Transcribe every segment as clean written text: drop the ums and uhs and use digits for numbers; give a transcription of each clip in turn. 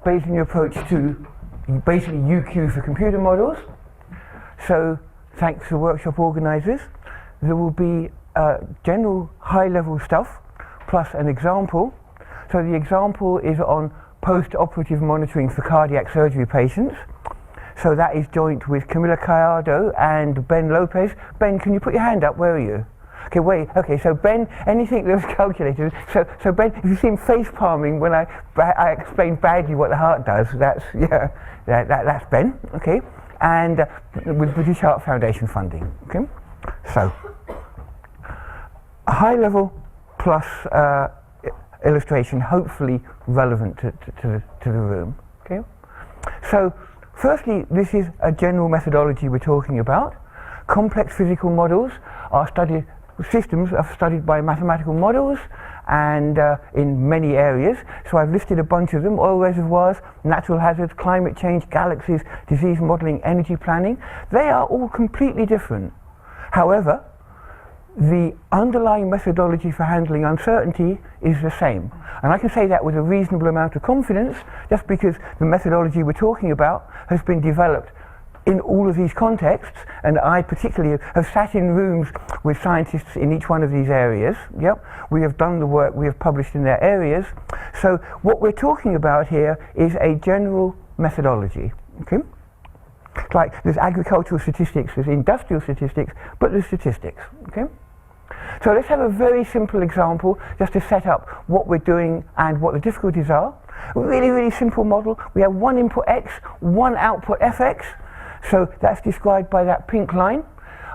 Bayesian approach to basically UQ for computer models. So thanks to workshop organizers, there will be general high-level stuff plus an example. So the example is on post-operative monitoring for cardiac surgery patients. So that is joint with Camila Callardo and Ben Lopez. Ben, can you put your hand up? Where are you? Okay, wait. Okay, so Ben, anything that was calculated. So Ben, if you see him face palming when I explain badly what the heart does, that's that's Ben. Okay, and with British Heart Foundation funding. Okay, so a high level plus illustration, hopefully relevant to the room. Okay, so firstly, this is a general methodology we're talking about. Complex physical models are studied. Systems are studied by mathematical models and in many areas. So I've listed a bunch of them: oil reservoirs, natural hazards, climate change, galaxies, disease modeling, energy planning. They are all completely different. However, the underlying methodology for handling uncertainty is the same. And I can say that with a reasonable amount of confidence just because the methodology we're talking about has been developed in all of these contexts, and I particularly have sat in rooms with scientists in each one of these areas. Yep, we have done the work, we have published in their areas. So what we're talking about here is a general methodology. Okay, like there's agricultural statistics, there's industrial statistics, but there's statistics. Okay, so let's have a very simple example just to set up what we're doing and what the difficulties are. A really simple model. We have one input x, one output fx. So that's described by that pink line.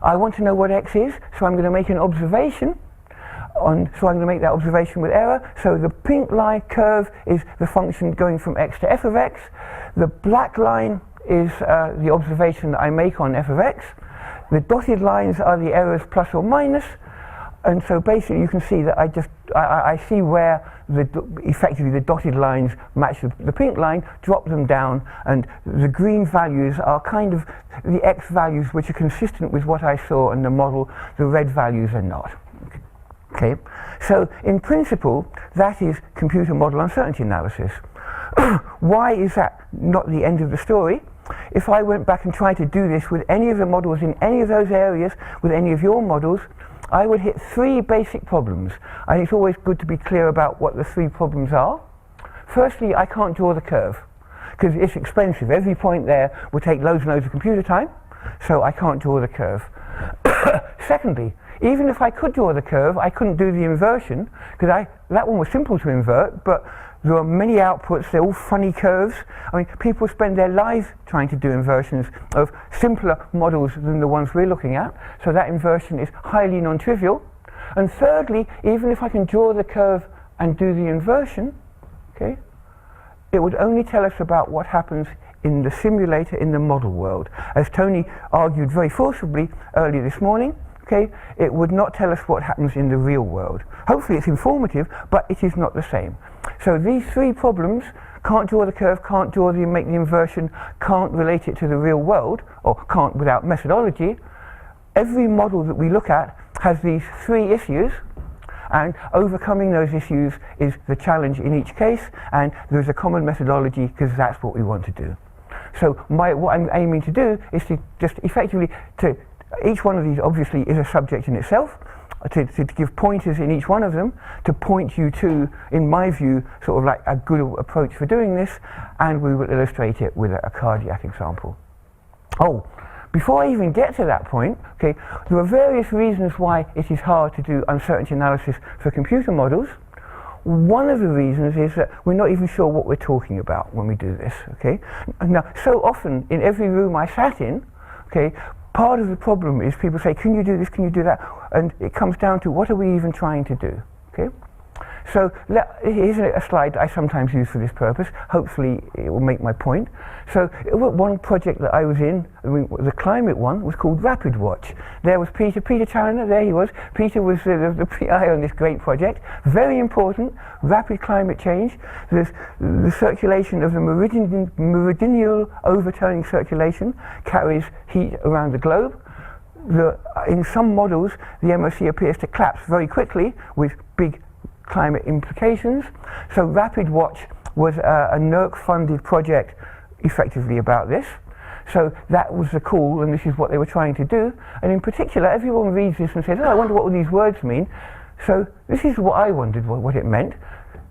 I want to know what x is, so I'm going to make an observation. So I'm going to make that observation with error. So the pink line curve is the function going from x to f of x. The black line is the observation that I make on f of x. The dotted lines are the errors plus or minus. And so basically you can see that I see where effectively the dotted lines match the pink line, drop them down, and the green values are kind of the x values which are consistent with what I saw in the model, the red values are not. Okay, so in principle that is computer model uncertainty analysis. Why is that not the end of the story? If I went back and tried to do this with any of the models in any of those areas, with any of your models, I would hit three basic problems. I think it's always good to be clear about what the three problems are. Firstly, I can't draw the curve because it's expensive. Every point there will take loads and loads of computer time, so I can't draw the curve. Secondly, even if I could draw the curve, I couldn't do the inversion because that one was simple to invert, but there are many outputs, they're all funny curves. I mean, people spend their lives trying to do inversions of simpler models than the ones we're looking at, so that inversion is highly non-trivial. And thirdly, even if I can draw the curve and do the inversion, okay, it would only tell us about what happens in the simulator in the model world. As Tony argued very forcibly earlier this morning, okay, it would not tell us what happens in the real world. Hopefully it's informative, but it is not the same. So these three problems, can't draw the curve, can't make the inversion, can't relate it to the real world, or can't without methodology. Every model that we look at has these three issues, and overcoming those issues is the challenge in each case, and there's a common methodology because that's what we want to do. So what I'm aiming to do is to just effectively, each one of these obviously is a subject in itself, to give pointers in each one of them, to point you to, in my view, sort of like a good approach for doing this, and we will illustrate it with a cardiac example. Oh, before I even get to that point, okay, there are various reasons why it is hard to do uncertainty analysis for computer models. One of the reasons is that we're not even sure what we're talking about when we do this, okay? Now, so often in every room I sat in, okay, part of the problem is people say, can you do this, can you do that? And it comes down to what are we even trying to do, okay? So here's a slide I sometimes use for this purpose. Hopefully it will make my point. So one project that I was in, the climate one, was called Rapid Watch. There was Peter Challoner, there he was. Peter was the PI on this great project. Very important, rapid climate change. There's the circulation of the meridional overturning circulation carries heat around the globe. In some models, the MOC appears to collapse very quickly with big climate implications. So Rapid Watch was a NERC-funded project effectively about this. So that was the call, and this is what they were trying to do. And in particular, everyone reads this and says, oh, I wonder what all these words mean. So this is what I wondered what it meant.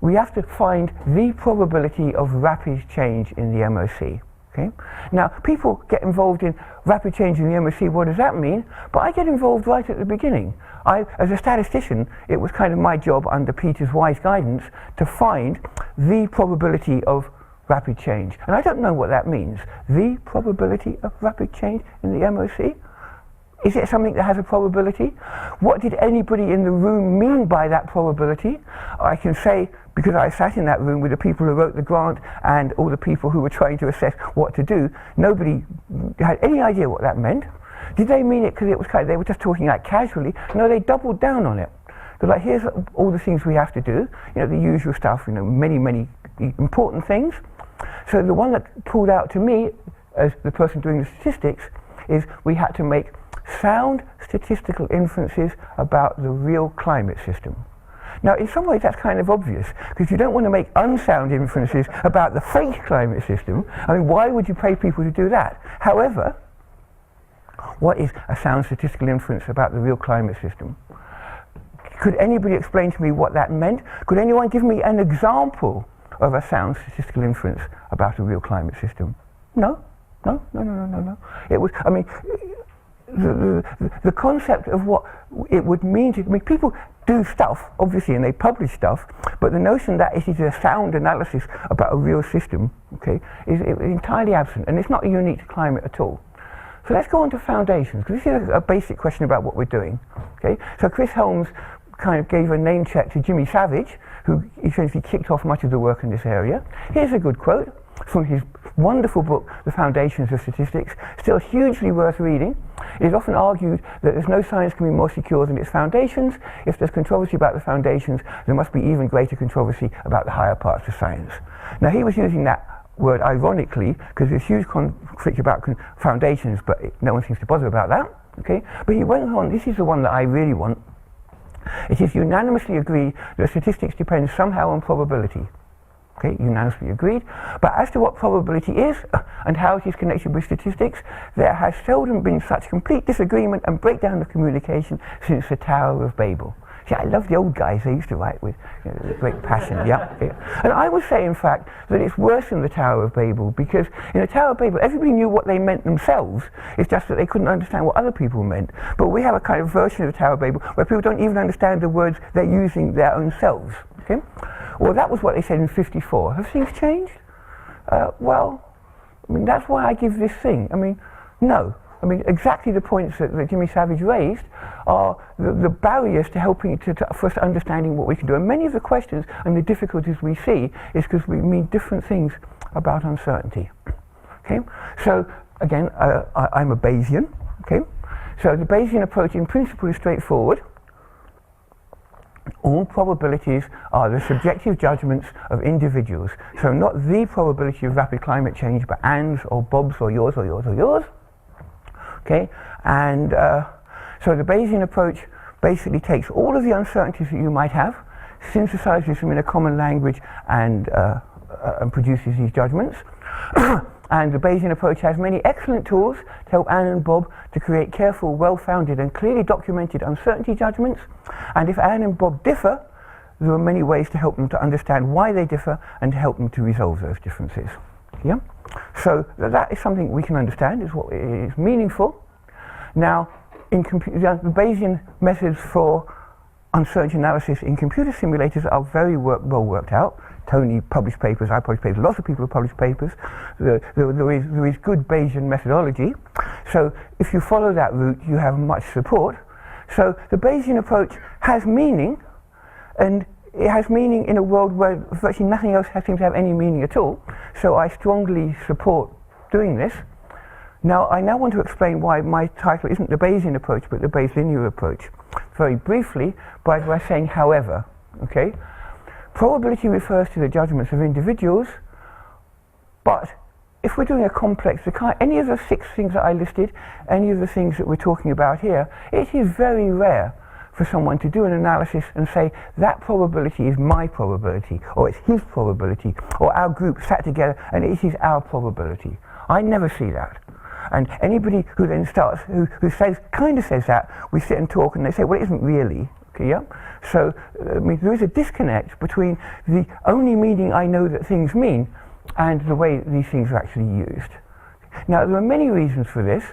We have to find the probability of rapid change in the MOC. Okay? Now, people get involved in rapid change in the MOC, what does that mean? But I get involved right at the beginning. As a statistician, it was kind of my job under Peter's wise guidance to find the probability of rapid change. And I don't know what that means. The probability of rapid change in the MOC? Is it something that has a probability? What did anybody in the room mean by that probability? I can say, because I sat in that room with the people who wrote the grant and all the people who were trying to assess what to do, nobody had any idea what that meant. Did they mean it because it was kind of, they were just talking like casually? No, they doubled down on it. They're like, here's all the things we have to do, you know, the usual stuff, you know, many, many important things. So the one that pulled out to me, as the person doing the statistics, is we had to make sound statistical inferences about the real climate system. Now, in some ways that's kind of obvious, because you don't want to make unsound inferences about the fake climate system. I mean, why would you pay people to do that? However, what is a sound statistical inference about the real climate system? Could anybody explain to me what that meant? Could anyone give me an example of a sound statistical inference about a real climate system? No. It was, I mean, the concept of what it would mean to, I mean, people do stuff, obviously, and they publish stuff, but the notion that it is a sound analysis about a real system, okay, is entirely absent, and it's not unique to climate at all. So let's go on to foundations, because this is a basic question about what we're doing, okay? So Chris Helms kind of gave a name check to Jimmy Savage, who essentially kicked off much of the work in this area. Here's a good quote from his wonderful book, The Foundations of Statistics, still hugely worth reading. It is often argued that there's no science can be more secure than its foundations. If there's controversy about the foundations, there must be even greater controversy about the higher parts of science. Now, he was using that word ironically, because there's huge conflict about foundations, but no one seems to bother about that. Okay? But he went on, this is the one that I really want. It is unanimously agreed that statistics depend somehow on probability. Okay, unanimously agreed. But as to what probability is and how it is connected with statistics, there has seldom been such complete disagreement and breakdown of communication since the Tower of Babel. See, I love the old guys, they used to write with great passion, yeah. And I would say, in fact, that it's worse than the Tower of Babel, because in the Tower of Babel, everybody knew what they meant themselves, it's just that they couldn't understand what other people meant. But we have a kind of version of the Tower of Babel where people don't even understand the words they're using their own selves, okay? Well, that was what they said in '54. Have things changed? Well, I mean, that's why I give this thing. I mean, no. I mean, exactly the points that Jimmy Savage raised are the barriers to helping for us to understanding what we can do. And many of the questions and the difficulties we see is because we mean different things about uncertainty. Okay? So, again, I'm a Bayesian. Okay? So the Bayesian approach in principle is straightforward. All probabilities are the subjective judgments of individuals. So not the probability of rapid climate change, but Anne's or Bob's or yours or yours or yours. Okay, and so the Bayesian approach basically takes all of the uncertainties that you might have, synthesizes them in a common language, and produces these judgments. And the Bayesian approach has many excellent tools to help Anne and Bob to create careful, well-founded and clearly documented uncertainty judgments. And if Anne and Bob differ, there are many ways to help them to understand why they differ and to help them to resolve those differences. Yeah? So that is something we can understand, is what is meaningful. Now, the Bayesian methods for uncertainty analysis in computer simulators are very well worked out. Tony published papers, I published papers, lots of people have published papers. There is good Bayesian methodology. So if you follow that route, you have much support. So the Bayesian approach has meaning, and it has meaning in a world where virtually nothing else seems to have any meaning at all. So I strongly support doing this. Now, I want to explain why my title isn't the Bayesian approach, but the Bayes linear approach. Very briefly, by saying however, okay? Probability refers to the judgments of individuals, but if we're doing a complex, any of the 6 things that I listed, any of the things that we're talking about here, it is very rare for someone to do an analysis and say that probability is my probability, or it's his probability, or our group sat together and it is our probability. I never see that. And anybody who then starts, who kind of says that, we sit and talk and they say, well, it isn't really. Okay, yeah? So I mean, there is a disconnect between the only meaning I know that things mean and the way these things are actually used. Now, there are many reasons for this,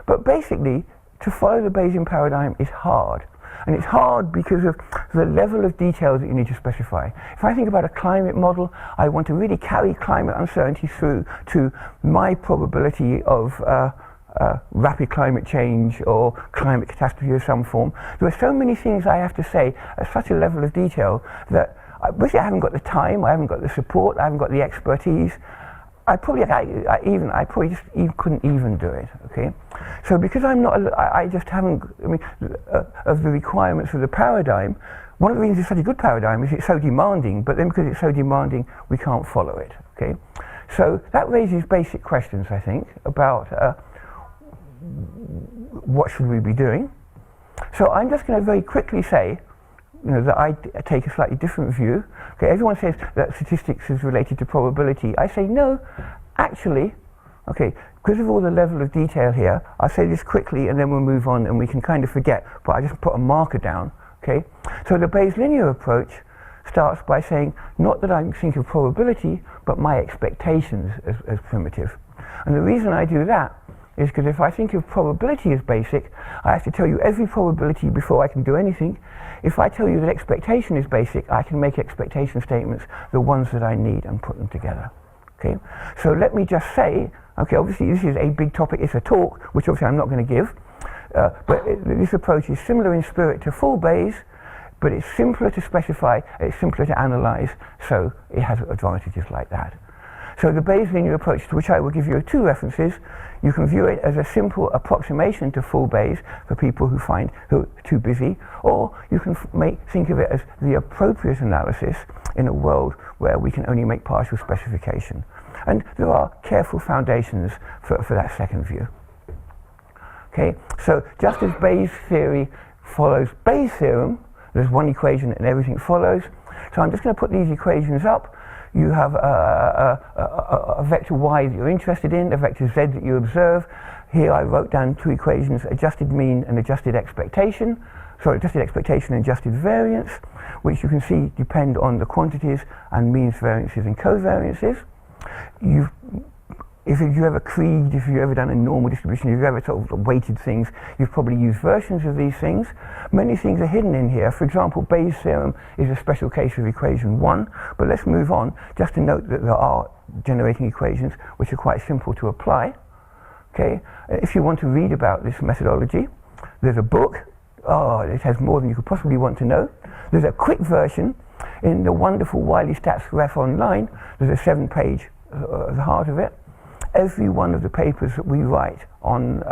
but basically, to follow the Bayesian paradigm is hard. And it's hard because of the level of detail that you need to specify. If I think about a climate model, I want to really carry climate uncertainty through to my probability of rapid climate change or climate catastrophe of some form. There are so many things I have to say at such a level of detail that basically I haven't got the time, I haven't got the support, I haven't got the expertise. I probably just couldn't even do it. Okay, so because I'm not, I just haven't. I mean, of the requirements of the paradigm. One of the reasons it's such a good paradigm is it's so demanding. But then because it's so demanding, we can't follow it. Okay, so that raises basic questions, I think, about what should we be doing. So I'm just going to very quickly say, that I take a slightly different view. Okay, everyone says that statistics is related to probability. I say no, actually, okay, because of all the level of detail here, I'll say this quickly and then we'll move on and we can kind of forget, but I just put a marker down, okay? So the Bayes linear approach starts by saying, not that I think of probability, but my expectations as primitive. And the reason I do that is because if I think of probability as basic, I have to tell you every probability before I can do anything. If I tell you that expectation is basic, I can make expectation statements, the ones that I need, and put them together. Okay? So let me just say, okay, obviously this is a big topic, it's a talk, which obviously I'm not going to give, but this approach is similar in spirit to full Bayes, but it's simpler to specify, it's simpler to analyze, so it has advantages like that. So the Bayes linear approach, to which I will give you two references, you can view it as a simple approximation to full Bayes for people who are too busy, or you can think of it as the appropriate analysis in a world where we can only make partial specification. And there are careful foundations for that second view. Okay, so just as Bayes theory follows Bayes' theorem, there's one equation and everything follows. So I'm just going to put these equations up. You have a vector y that you're interested in, a vector z that you observe. Here I wrote down two equations, adjusted mean and adjusted expectation. Sorry, adjusted expectation and adjusted variance, which you can see depend on the quantities and means, variances and covariances. If you've ever creed, if you've ever done a normal distribution, if you've ever sort of weighted things, you've probably used versions of these things. Many things are hidden in here. For example, Bayes' theorem is a special case of equation 1, but let's move on just to note that there are generating equations which are quite simple to apply. Okay, if you want to read about this methodology, there's a book. Oh, it has more than you could possibly want to know. There's a quick version in the wonderful Wiley Stats Ref online. There's a 7-page at the heart of it. Every one of the papers that we write on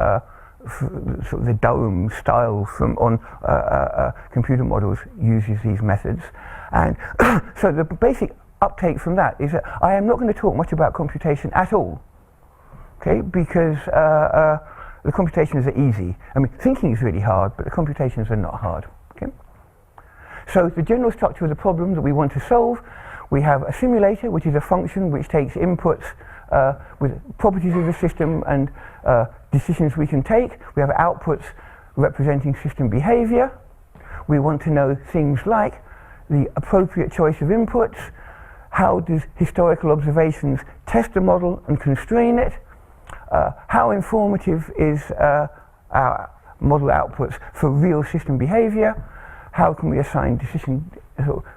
sort of the Durham style on computer models uses these methods. And so the basic uptake from that is that I am not going to talk much about computation at all, okay, because the computations are easy. I mean, thinking is really hard, but the computations are not hard. Okay? So the general structure of the problem that we want to solve, we have a simulator, which is a function which takes inputs with properties of the system and decisions we can take. We have outputs representing system behavior. We want to know things like the appropriate choice of inputs, how does historical observations test the model and constrain it, how informative is our model outputs for real system behavior, how can we assign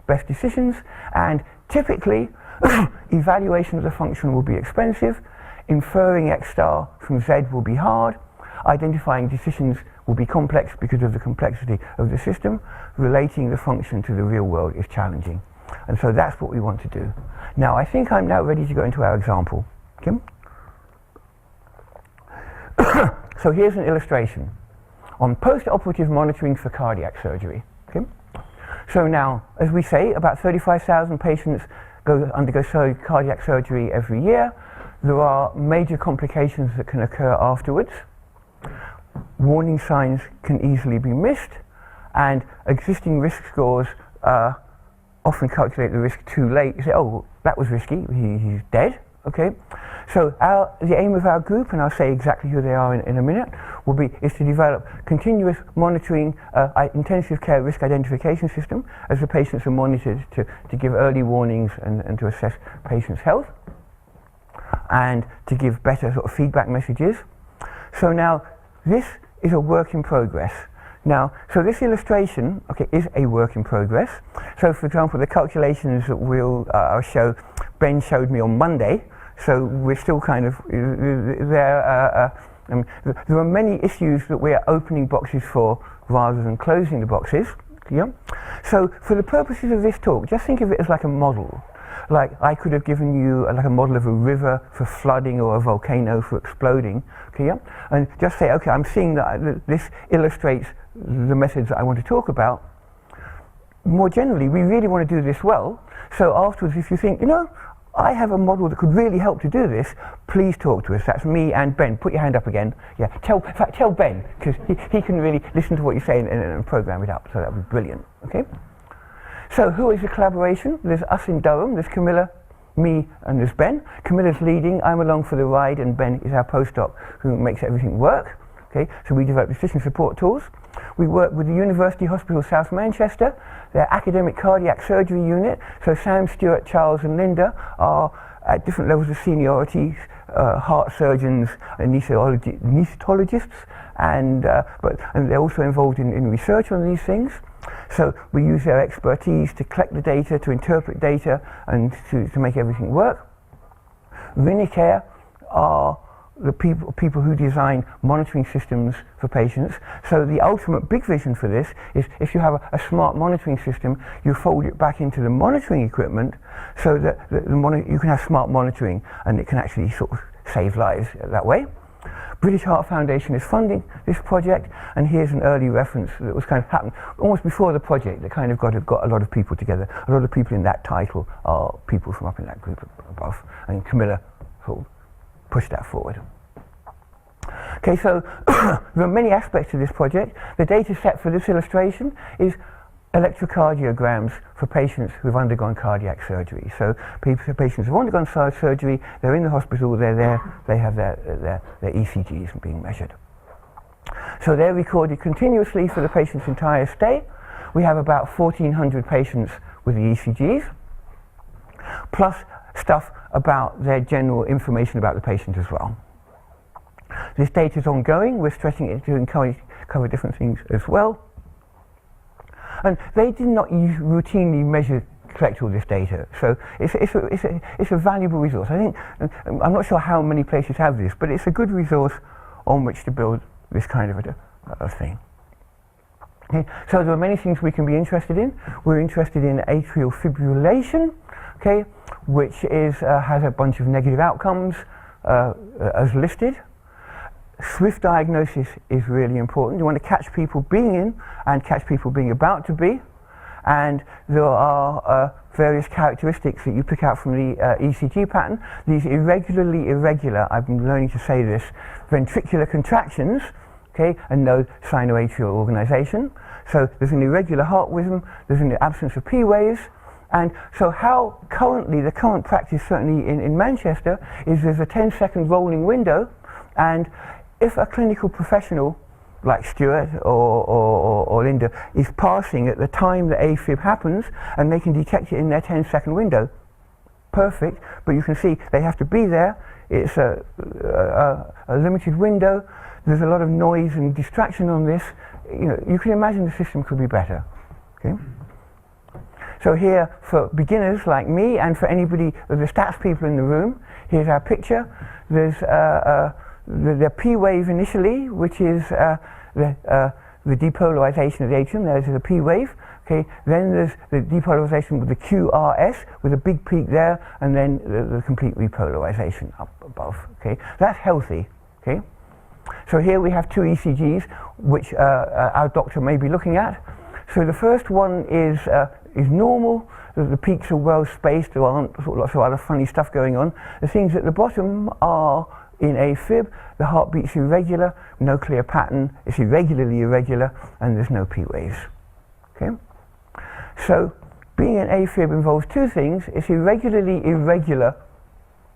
best decisions, and typically evaluation of the function will be expensive, inferring x star from z will be hard, identifying decisions will be complex because of the complexity of the system, relating the function to the real world is challenging. And so that's what we want to do. Now I think I'm now ready to go into our example. Kim? So here's an illustration on post-operative monitoring for cardiac surgery. Okay? So now, as we say, about 35,000 patients undergo cardiac surgery every year. There are major complications that can occur afterwards. Warning signs can easily be missed, and existing risk scores often calculate the risk too late. You say, oh, that was risky, he's dead. Okay, so the aim of our group, and I'll say exactly who they are in a minute, is to develop continuous monitoring intensive care risk identification system as the patients are monitored to give early warnings and to assess patients' health and to give better sort of feedback messages. So now this is a work in progress. Now, so this illustration, okay, is a work in progress. So, for example, the calculations that I'll show, Ben showed me on Monday. So we're still kind of there. There are many issues that we're opening boxes for rather than closing the boxes. Yeah. So for the purposes of this talk, just think of it as like a model. Like I could have given you like a model of a river for flooding or a volcano for exploding. Okay, yeah? And just say, okay, I'm seeing that this illustrates the methods that I want to talk about. More generally, we really want to do this well. So afterwards, if you think, you know, I have a model that could really help to do this, please talk to us. That's me and Ben. Put your hand up again. Yeah, in fact, tell Ben, because he can really listen to what you say and program it up, so that would be brilliant, okay? So who is the collaboration? There's us in Durham, there's Camilla, me, and there's Ben. Camilla's leading, I'm along for the ride, and Ben is our postdoc who makes everything work. Okay, so we develop decision support tools. We work with the University Hospital South Manchester, their academic cardiac surgery unit. So Sam, Stuart, Charles and Linda are at different levels of seniority, heart surgeons, anaesthesiologists, and they're also involved in research on these things. So we use their expertise to collect the data, to interpret data, and to make everything work. Vinicare are the people who design monitoring systems for patients. So the ultimate big vision for this is if you have a smart monitoring system, you fold it back into the monitoring equipment so that you can have smart monitoring and it can actually sort of save lives that way. British Heart Foundation is funding this project, and here's an early reference that was kind of happened almost before the project that kind of got a lot of people together. A lot of people in that title are people from up in that group above, and Camilla sort of pushed that forward. Okay, so there are many aspects to this project. The data set for this illustration is electrocardiograms for patients who've undergone cardiac surgery. So patients who've undergone surgery, they're in the hospital, they're there, they have their ECGs being measured. So they're recorded continuously for the patient's entire stay. We have about 1,400 patients with the ECGs, plus stuff about their general information about the patient as well. This data is ongoing. We're stretching it to cover different things as well. And they did not routinely collect all this data. So it's a valuable resource. I think, I'm not sure how many places have this, but it's a good resource on which to build this kind of a thing. Okay, so there are many things we can be interested in. We're interested in atrial fibrillation, okay, which has a bunch of negative outcomes as listed. Swift diagnosis is really important. You want to catch people being in and catch people being about to be. And there are various characteristics that you pick out from the ECG pattern. These irregularly irregular, I've been learning to say this, ventricular contractions, okay, and no sinoatrial organization. So there's an irregular heart rhythm, there's an absence of P waves. And so how the current practice certainly in Manchester is there's a 10-second rolling window, and if a clinical professional like Stuart or Linda is passing at the time the AFib happens and they can detect it in their 10-second window, perfect, but you can see they have to be there. It's a limited window. There's a lot of noise and distraction on this. You know, you can imagine the system could be better. Okay. So here, for beginners like me and for anybody, the stats people in the room, here's our picture. There's the P wave initially, which is the depolarization of the atrium. There's a P wave. Okay. Then there's the depolarization with the QRS, with a big peak there, and then the complete repolarization up above. Okay. That's healthy. Okay. So here we have two ECGs, which our doctor may be looking at. So the first one is normal. The peaks are well spaced. There aren't lots of other funny stuff going on. The things at the bottom are in AFib. The heartbeat's irregular, no clear pattern. It's irregularly irregular, and there's no P waves. Okay? So being an AFib involves two things. It's irregularly irregular,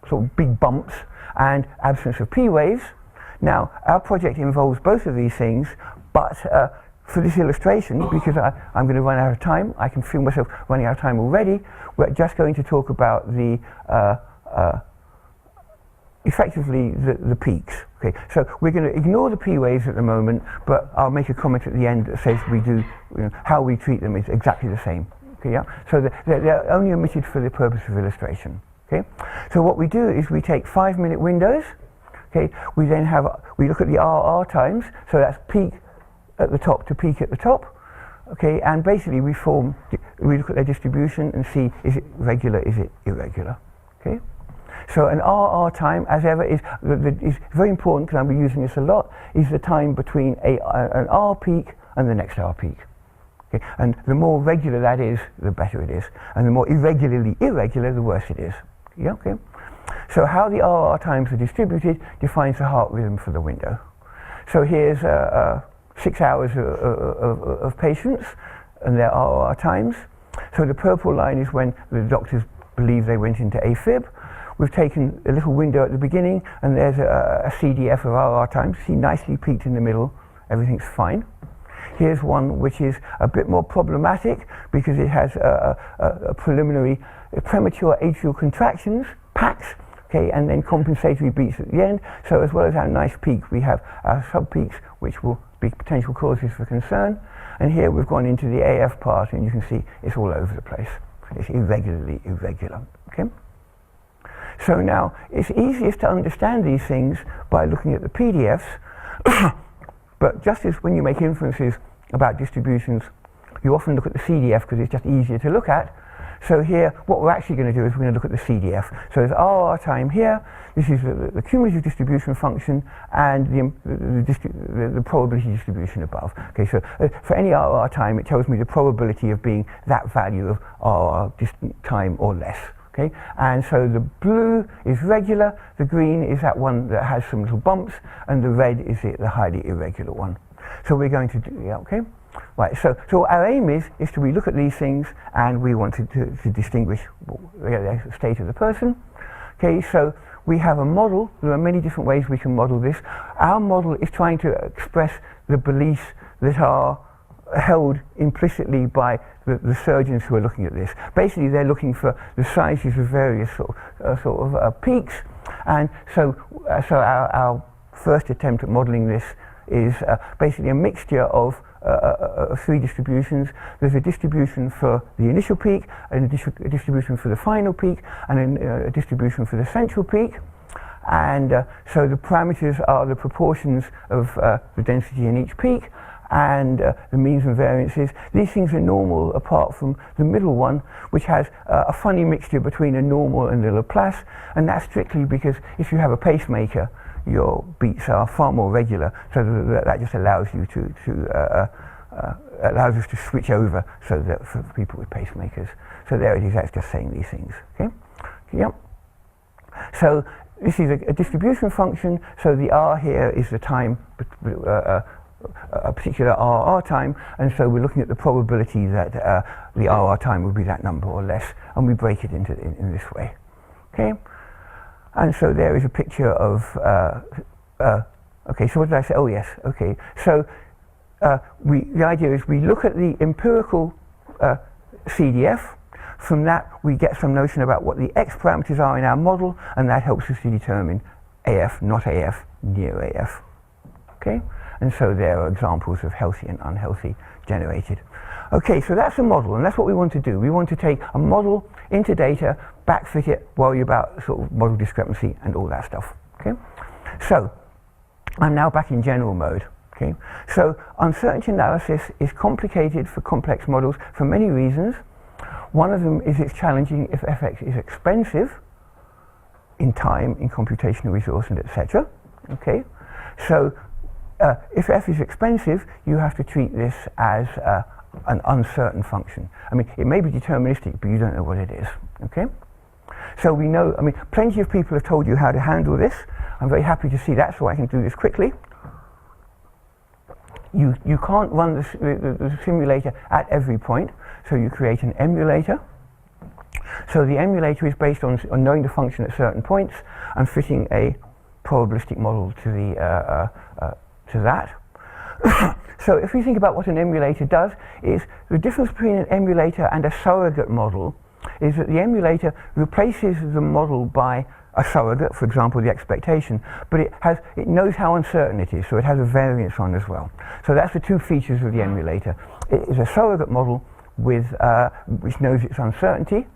sort of big bumps, and absence of P waves. Now, our project involves both of these things, but for this illustration, because I'm going to run out of time, I can feel myself running out of time already, we're just going to talk about the effectively the peaks. Okay, so we're going to ignore the P waves at the moment, but I'll make a comment at the end that says we do, how we treat them is exactly the same. Okay, yeah. So they're only omitted for the purpose of illustration. Okay, so what we do is we take 5-minute windows. Okay, we then we look at the RR times, so that's peak at the top to peak at the top. Okay, and basically we look at their distribution and see, is it regular, is it irregular? Okay. So an RR time, as ever, is very important, because I'll be using this a lot, is the time between an R peak and the next R peak. Okay? And the more regular that is, the better it is. And the more irregularly irregular, the worse it is. Yeah, okay? So how the RR times are distributed defines the heart rhythm for the window. So here's 6 hours of patients and their RR times. So the purple line is when the doctors believe they went into AFib. We've taken a little window at the beginning, and there's a CDF of RR times. See, nicely peaked in the middle, everything's fine. Here's one which is a bit more problematic because it has a premature atrial contractions, PACs, okay, and then compensatory beats at the end. So as well as our nice peak, we have our sub-peaks, which will be potential causes for concern. And here we've gone into the AF part, and you can see it's all over the place. It's irregularly irregular, okay? So now, it's easiest to understand these things by looking at the PDFs, but just as when you make inferences about distributions, you often look at the CDF because it's just easier to look at. So here, what we're actually going to do is we're going to look at the CDF. So there's RR time here, this is the cumulative distribution function, and the probability distribution above. Okay, so for any RR time, it tells me the probability of being that value of RR distant time or less. Okay, and so the blue is regular, the green is that one that has some little bumps, and the red is the highly irregular one. So we're going to do, yeah, okay? Right, so our aim is to look at these things, and we want to distinguish the state of the person. Okay, so we have a model. There are many different ways we can model this. Our model is trying to express the beliefs that are held implicitly by the surgeons who are looking at this. Basically, they're looking for the sizes of various sort of peaks, and so our first attempt at modelling this is basically a mixture of 3 distributions. There's a distribution for the initial peak, and a distribution for the final peak, and then a distribution for the central peak. And so the parameters are the proportions of the density in each peak, and the means and variances. These things are normal apart from the middle one, which has a funny mixture between a normal and a Laplace, and that's strictly because if you have a pacemaker, your beats are far more regular, so that just allows you allows us to switch over, so that for people with pacemakers. So there it is, that's just saying these things, okay? Yep. So this is a distribution function, so the R here is the time, a particular RR time, and so we're looking at the probability that the RR time would be that number or less, and we break it into in this way, okay? And so there is a picture of, okay, so what did I say? Oh yes, okay. So the idea is we look at the empirical CDF. From that we get some notion about what the X parameters are in our model, and that helps us to determine AF, not AF, near AF, okay? And so there are examples of healthy and unhealthy generated. Okay, so that's a model, and that's what we want to do. We want to take a model into data, backfit it, worry about sort of model discrepancy and all that stuff, okay? So I'm now back in general mode, okay? So uncertainty analysis is complicated for complex models for many reasons. One of them is it's challenging if FX is expensive in time, in computational resource, and etc. Okay, so if f is expensive, you have to treat this as an uncertain function. I mean, it may be deterministic, but you don't know what it is. Okay, so we know. I mean, plenty of people have told you how to handle this. I'm very happy to see that, so I can do this quickly. You can't run the simulator at every point, so you create an emulator. So the emulator is based on knowing the function at certain points and fitting a probabilistic model to that. So if we think about what an emulator does, is the difference between an emulator and a surrogate model is that the emulator replaces the model by a surrogate, for example the expectation, but it knows how uncertain it is, so it has a variance on as well. So that's the two features of the emulator. It is a surrogate model with which knows its uncertainty,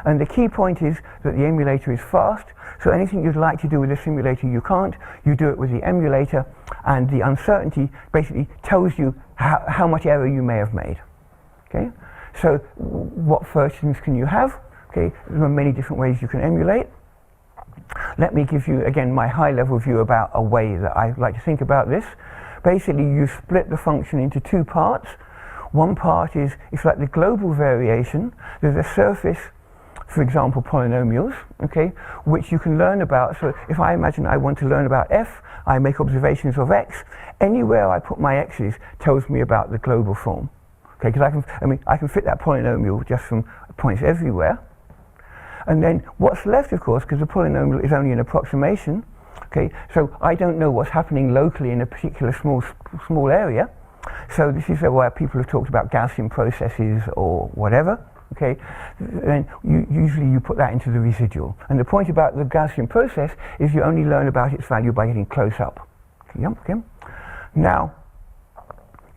and the key point is that the emulator is fast, so anything you'd like to do with the simulator you can't, you do it with the emulator, and the uncertainty basically tells you how much error you may have made. Okay? So what versions can you have? Okay, there are many different ways you can emulate. Let me give you again my high-level view about a way that I like to think about this. Basically, you split the function into two parts. One part is, if like the global variation, there's a surface, for example, polynomials, okay, which you can learn about. So if I imagine I want to learn about f, I make observations of x. Anywhere I put my x's tells me about the global form. Okay, because I can fit that polynomial just from points everywhere. And then what's left, of course, because the polynomial is only an approximation, okay, so I don't know what's happening locally in a particular small area. So this is where people have talked about Gaussian processes or whatever. Okay, then usually you put that into the residual. And the point about the Gaussian process is you only learn about its value by getting close up. Okay. Now,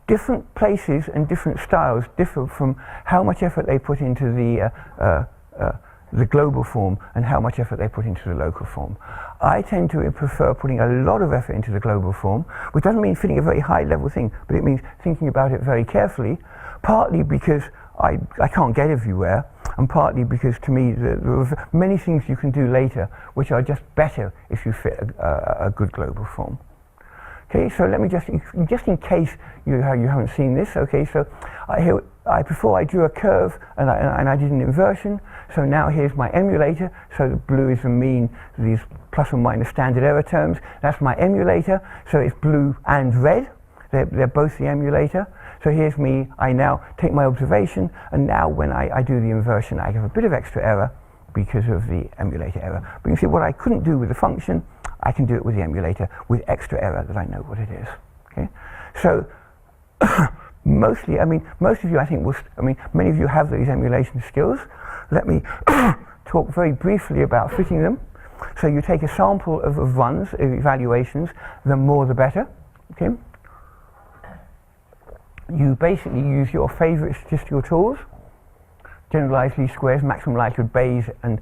different places and different styles differ from how much effort they put into the global form and how much effort they put into the local form. I tend to prefer putting a lot of effort into the global form, which doesn't mean fitting a very high level thing, but it means thinking about it very carefully, partly because I can't get everywhere, and partly because to me there are many things you can do later which are just better if you fit a good global form. Okay, so let me just in case you haven't seen this, okay, so before I drew a curve and I did an inversion, so now here's my emulator, so the blue is the mean, these plus or minus standard error terms, that's my emulator, so it's blue and red, they're both the emulator. So here's me, I now take my observation, and now when I do the inversion I have a bit of extra error because of the emulator error. But you can see what I couldn't do with the function, I can do it with the emulator with extra error that I know what it is. Okay? So mostly, most of you I think many of you have these emulation skills. Let me talk very briefly about fitting them. So you take a sample of runs, evaluations, the more the better. Okay? You basically use your favorite statistical tools, generalized least squares, maximum likelihood Bayes, and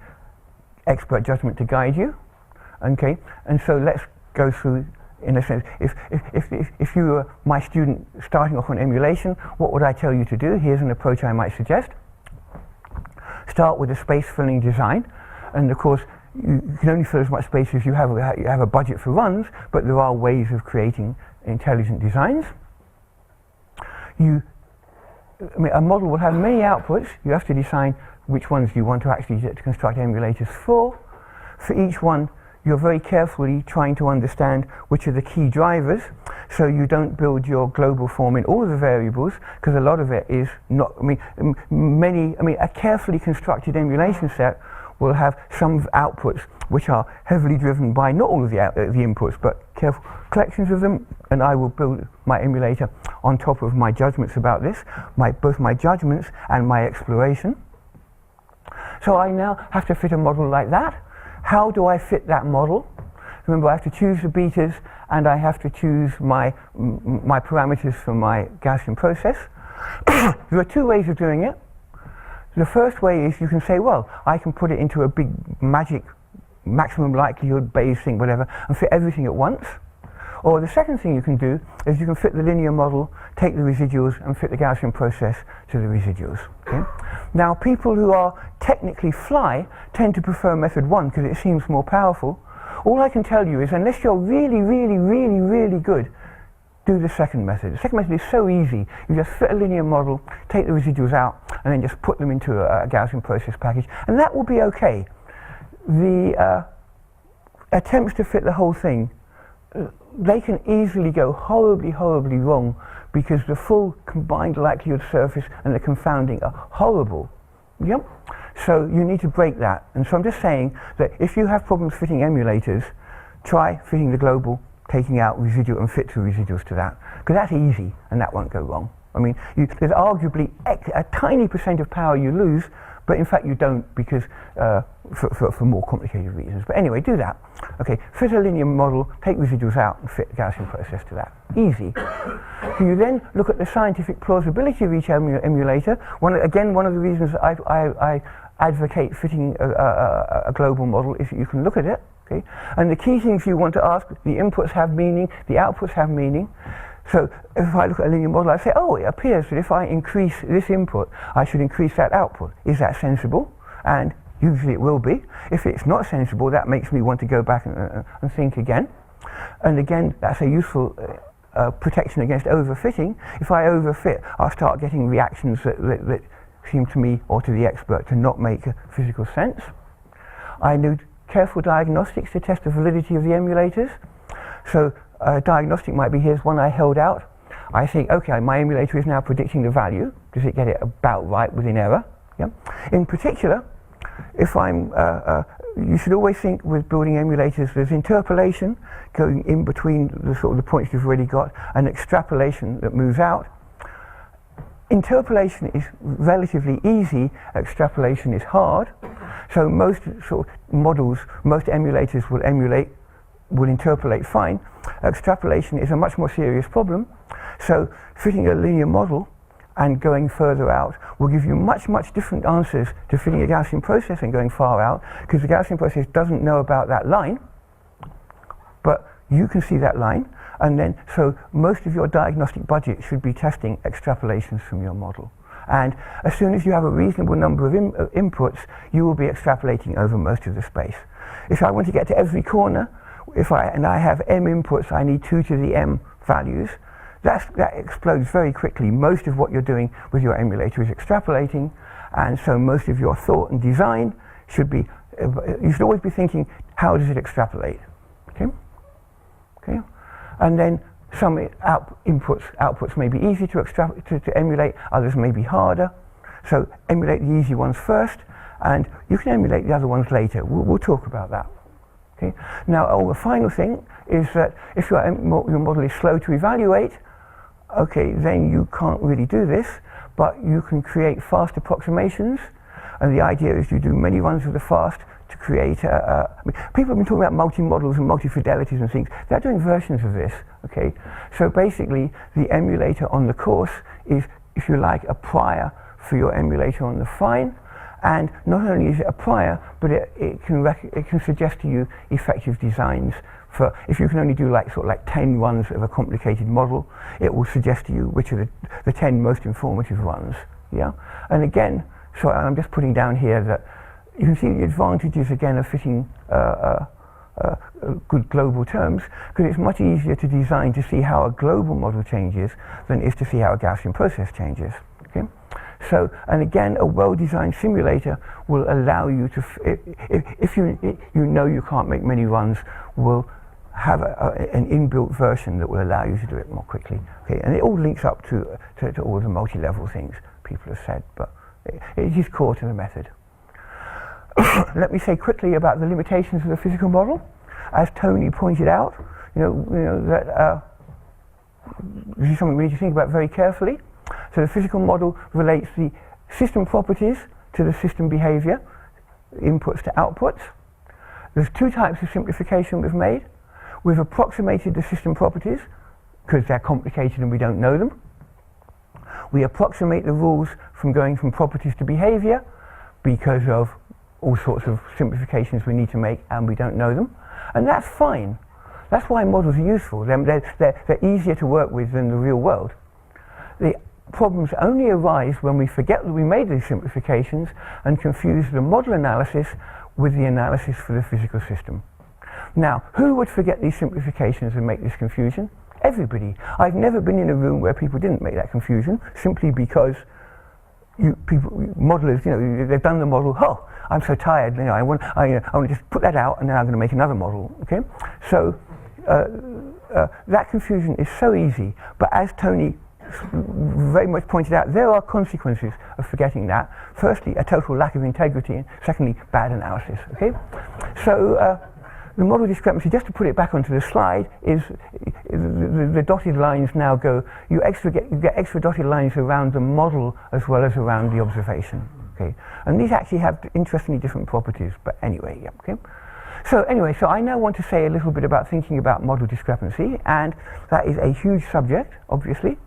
expert judgment to guide you. Okay, and so let's go through, in a sense, if you were my student starting off on emulation, what would I tell you to do? Here's an approach I might suggest. Start with a space filling design, and of course you can only fill as much space as you have a budget for runs, but there are ways of creating intelligent designs. A model will have many outputs. You have to decide which ones you want to actually construct emulators for. For each one, you're very carefully trying to understand which are the key drivers, so you don't build your global form in all of the variables, because a lot of it is not, a carefully constructed emulation set will have some outputs which are heavily driven by not all of the inputs, but careful collections of them, and I will build my emulator on top of my judgments about this, both my judgments and my exploration. So I now have to fit a model like that. How do I fit that model? Remember, I have to choose the betas, and I have to choose my parameters for my Gaussian process. There are two ways of doing it. The first way is you can say, well, I can put it into a big magic maximum likelihood Bayes thing, whatever, and fit everything at once. Or the second thing you can do is you can fit the linear model, take the residuals, and fit the Gaussian process to the residuals. Okay? Now, people who are technically fly tend to prefer method one because it seems more powerful. All I can tell you is, unless you're really, really, really, really good, do the second method. The second method is so easy. You just fit a linear model, take the residuals out, and then just put them into a Gaussian process package, and that will be okay. The attempts to fit the whole thing they can easily go horribly, horribly wrong because the full combined likelihood surface and the confounding are horrible. Yep. So you need to break that. And so I'm just saying that if you have problems fitting emulators, try fitting the global, taking out residual and fit the residuals to that, because that's easy and that won't go wrong. I mean, there's arguably a tiny % of power you lose, but in fact you don't, because for more complicated reasons. But anyway, do that. Okay, fit a linear model, take residuals out and fit the Gaussian process to that. Easy. You then look at the scientific plausibility of each emulator. One of the reasons I advocate fitting a global model is that you can look at it. Okay? And the key things you want to ask, the inputs have meaning, the outputs have meaning. So if I look at a linear model, I say, oh, it appears that if I increase this input, I should increase that output. Is that sensible? And usually it will be. If it's not sensible, that makes me want to go back and think again. And again, that's a useful protection against overfitting. If I overfit, I'll start getting reactions that seem to me or to the expert to not make physical sense. I do careful diagnostics to test the validity of the emulators. So a diagnostic might be, here's one I held out. I think, okay, my emulator is now predicting the value. Does it get it about right within error? Yeah. In particular, if I'm, you should always think with building emulators, there's interpolation going in between the sort of the points you've already got, and extrapolation that moves out. Interpolation is relatively easy, extrapolation is hard. So most sort of models, most emulators will interpolate fine. Extrapolation is a much more serious problem. So fitting a linear model and going further out will give you much, much different answers to fitting a Gaussian process and going far out, because the Gaussian process doesn't know about that line, but you can see that line. And then, so most of your diagnostic budget should be testing extrapolations from your model. And as soon as you have a reasonable number of inputs, you will be extrapolating over most of the space. If I want to get to every corner, and I have m inputs, I need 2 to the m values. That explodes very quickly. Most of what you're doing with your emulator is extrapolating, and so most of your thought and design should be, you should always be thinking, how does it extrapolate? Okay? Okay? And then some outputs may be easy to emulate, others may be harder. So emulate the easy ones first, and you can emulate the other ones later. We'll talk about that. Okay? Now, the final thing is that if your model is slow to evaluate, okay, then you can't really do this, but you can create fast approximations. And the idea is you do many runs of the fast to create I mean, people have been talking about multi-models and multi-fidelities and things. They're doing versions of this, okay? So basically, the emulator on the course is, if you like, a prior for your emulator on the fine. And not only is it a prior, but it can suggest to you effective designs for, if you can only do like 10 runs of a complicated model, it will suggest to you which are the 10 most informative runs, yeah? And again, so I'm just putting down here that you can see the advantages again of fitting good global terms, because it's much easier to design to see how a global model changes than it is to see how a Gaussian process changes. Okay? So, and again, a well-designed simulator will allow you to, if you know you can't make many runs, will have an inbuilt version that will allow you to do it more quickly. Okay? And it all links up to all the multi-level things people have said, but it is core to the method. Let me say quickly about the limitations of the physical model. As Tony pointed out, that this is something we need to think about very carefully. So the physical model relates the system properties to the system behavior, inputs to outputs. There's 2 types of simplification we've made. We've approximated the system properties because they're complicated and we don't know them. We approximate the rules from going from properties to behavior because of all sorts of simplifications we need to make and we don't know them. And that's fine. That's why models are useful. They're easier to work with than the real world. The problems only arise when we forget that we made these simplifications and confuse the model analysis with the analysis for the physical system. Now, who would forget these simplifications and make this confusion? Everybody. I've never been in a room where people didn't make that confusion, simply because modelers, they've done the model. Oh, I'm so tired. I want to just put that out, and then I'm going to make another model. Okay, so that confusion is so easy, but as Tony very much pointed out, there are consequences of forgetting that. Firstly, a total lack of integrity, and secondly, bad analysis. Okay, so the model discrepancy, just to put it back onto the slide, is the dotted lines now go. You get extra dotted lines around the model as well as around the observation. Okay, and these actually have interestingly different properties. But anyway, yeah. Okay. So anyway, so I now want to say a little bit about thinking about model discrepancy, and that is a huge subject, obviously.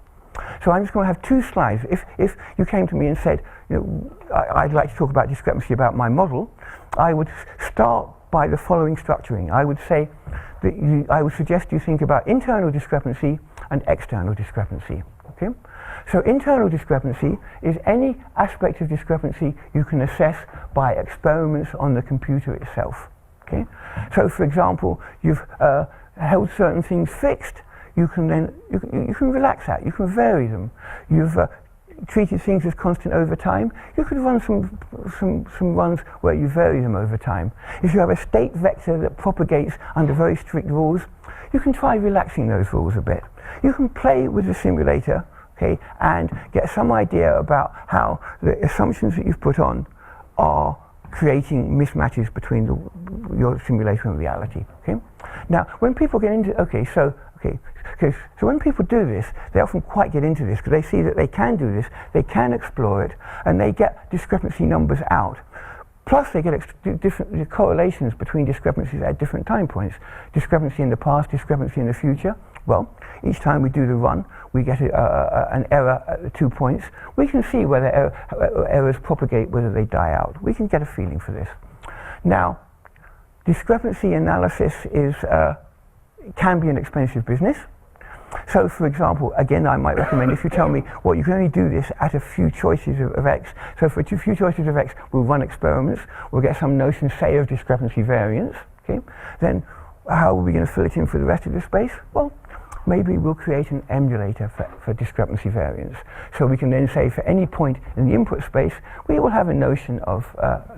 So I'm just going to have two slides. If you came to me and said, you know, I'd like to talk about discrepancy about my model, I would start by the following structuring. I would say that I would suggest you think about internal discrepancy and external discrepancy. Okay? So internal discrepancy is any aspect of discrepancy you can assess by experiments on the computer itself. Okay? So for example, you've held certain things fixed. You can then you can relax that. You can vary them. You've treated things as constant over time. You could run some runs where you vary them over time. If you have a state vector that propagates under very strict rules, you can try relaxing those rules a bit. You can play with the simulator, okay, and get some idea about how the assumptions that you've put on are creating mismatches between your simulation and reality. Okay. Now, when people get into so when people do this, they often quite get into this because they see that they can do this, they can explore it, and they get discrepancy numbers out. Plus, they get different correlations between discrepancies at different time points. Discrepancy in the past, discrepancy in the future. Well, each time we do the run, we get an error at the 2 points. We can see whether errors propagate, whether they die out. We can get a feeling for this. Now, discrepancy analysis can be an expensive business. So, for example, again, I might recommend if you tell me, well, you can only do this at a few choices of X. So for a few choices of X, we'll run experiments. We'll get some notion, say, of discrepancy variance. Okay. Then how are we going to fill it in for the rest of the space? Well, maybe we'll create an emulator for discrepancy variance. So we can then say for any point in the input space, we will have a notion of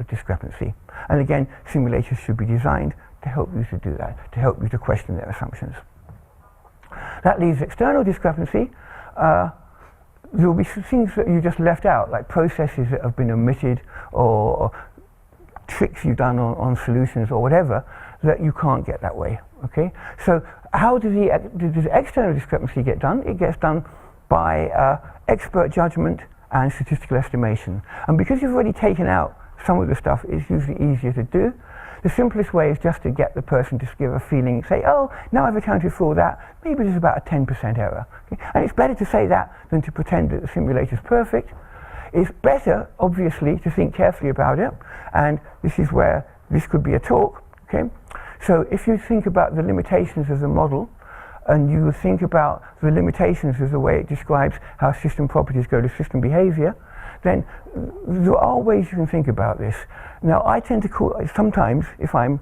discrepancy. And again, simulators should be designed to help you to do that, to help you to question their assumptions. That leaves external discrepancy. There will be things that you just left out, like processes that have been omitted or tricks you've done on solutions or whatever that you can't get that way. Okay. So how does the external discrepancy get done? It gets done by expert judgment and statistical estimation. And because you've already taken out some of the stuff, it's usually easier to do. The simplest way is just to get the person to give a feeling, say, oh, now I've accounted for all that, maybe there's about a 10% error. Okay? And it's better to say that than to pretend that the simulator is perfect. It's better, obviously, to think carefully about it, and this is where this could be a talk. Okay? So if you think about the limitations of the model, and you think about the limitations of the way it describes how system properties go to system behavior, then there are ways you can think about this. Now, I tend to call, sometimes, if I'm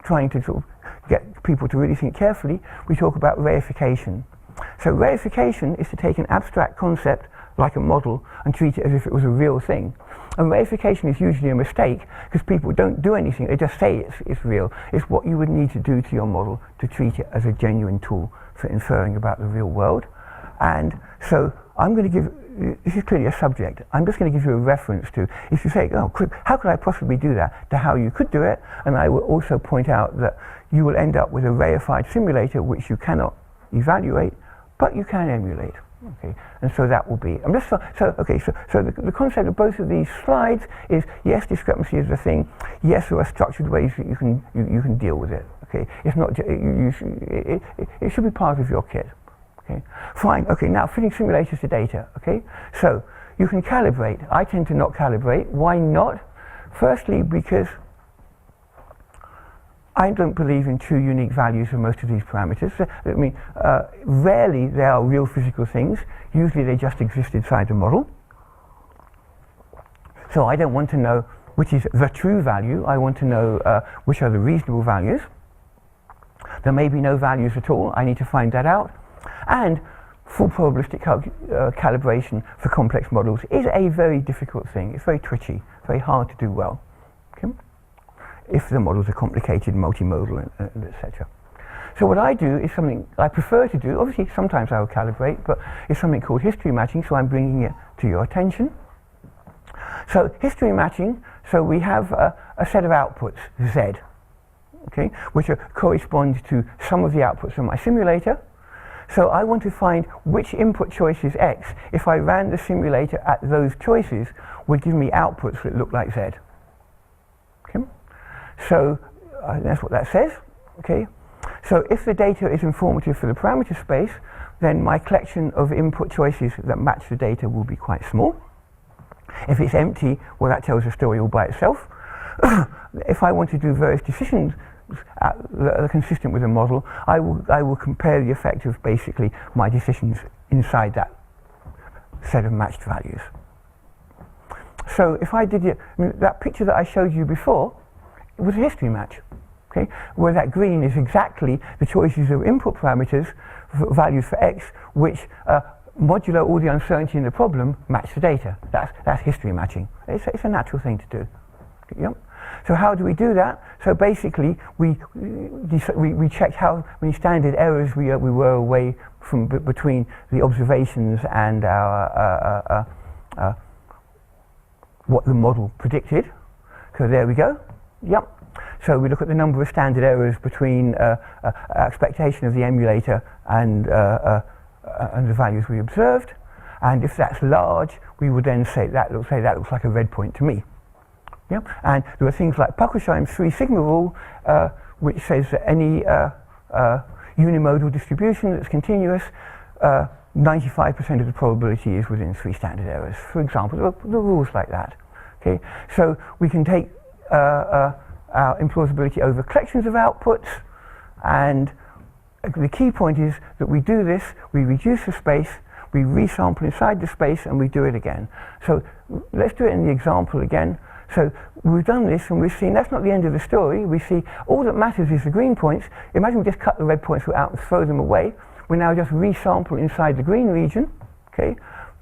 trying to sort of get people to really think carefully, we talk about reification. So reification is to take an abstract concept, like a model, and treat it as if it was a real thing. And reification is usually a mistake, because people don't do anything, they just say it's real. It's what you would need to do to your model to treat it as a genuine tool for inferring about the real world. And so I'm going to give, this is clearly a subject, I'm just going to give you a reference to, if you say, oh, how could I possibly do that, to how you could do it, and I will also point out that you will end up with a reified simulator which you cannot evaluate, but you can emulate. Okay, and so that will be. So the concept of both of these slides is, yes, discrepancy is a thing. Yes, there are structured ways that you can deal with it. Okay, it's not. It should be part of your kit. Okay, fine. Okay, now fitting simulators to data. Okay, so you can calibrate. I tend to not calibrate. Why not? Firstly, because I don't believe in true unique values for most of these parameters. I mean, rarely they are real physical things. Usually they just exist inside the model. So I don't want to know which is the true value. I want to know which are the reasonable values. There may be no values at all. I need to find that out. And full probabilistic calibration for complex models is a very difficult thing. It's very twitchy, very hard to do well. Okay? If the models are complicated, multimodal, and etc. So what I do is something I prefer to do. Obviously, sometimes I will calibrate, but it's something called history matching, so I'm bringing it to your attention. So history matching, so we have a set of outputs, Z, okay, which correspond to some of the outputs from my simulator. So I want to find which input choice is X. If I ran the simulator at those choices, would give me outputs that look like Z. Okay? So that's what that says. Okay? So if the data is informative for the parameter space, then my collection of input choices that match the data will be quite small. If it's empty, well, that tells a story all by itself. If I want to do various decisions that are consistent with the model, I will compare the effect of basically my decisions inside that set of matched values. So if I did it, that picture that I showed you before, it was a history match, okay? Where that green is exactly the choices of input parameters, values for X, which modulo all the uncertainty in the problem, match the data. That's history matching. It's a natural thing to do. Yep. So how do we do that? So basically, we checked how many standard errors we were away from between the observations and our what the model predicted. So there we go. Yep. So we look at the number of standard errors between expectation of the emulator and the values we observed. And if that's large, we would then say that looks like a red point to me. Yeah? And there are things like Puckelsheim's 3 sigma rule, which says that any unimodal distribution that's continuous, 95% of the probability is within 3 standard errors. For example, there are rules like that. Okay? So we can take our implausibility over collections of outputs, and the key point is that we do this, we reduce the space, we resample inside the space, and we do it again. So let's do it in the example again. So we've done this, and we've seen that's not the end of the story. We see all that matters is the green points. Imagine we just cut the red points out and throw them away. We now just resample inside the green region, okay?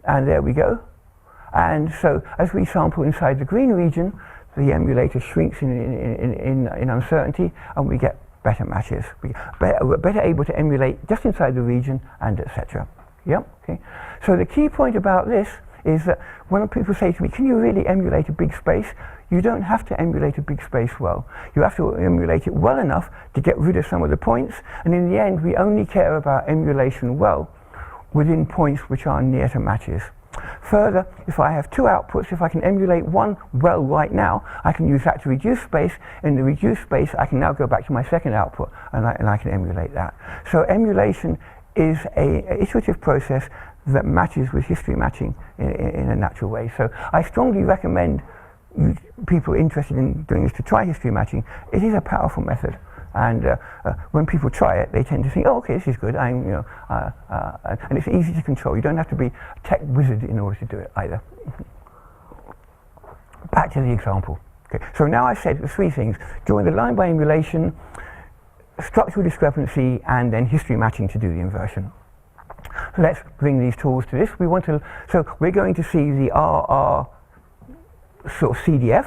And there we go. And so as we sample inside the green region, the emulator shrinks in uncertainty, and we get better matches. We're better able to emulate just inside the region, and etc. Yep. Okay. So the key point about this is that when people say to me, can you really emulate a big space? You don't have to emulate a big space well. You have to emulate it well enough to get rid of some of the points, and in the end we only care about emulation well within points which are near to matches. Further, if I have 2 outputs, if I can emulate one well right now, I can use that to reduce space. In the reduced space, I can now go back to my second output, and I can emulate that. So emulation is an iterative process that matches with history matching in a natural way. So I strongly recommend people interested in doing this to try history matching. It is a powerful method, and when people try it, they tend to think, "Oh, okay, this is good." And it's easy to control. You don't have to be a tech wizard in order to do it either. Back to the example. Okay, so now I've said the 3 things: drawing the line by emulation, structural discrepancy, and then history matching to do the inversion. So let's bring these tools to this. So we're going to see the RR sort of CDF,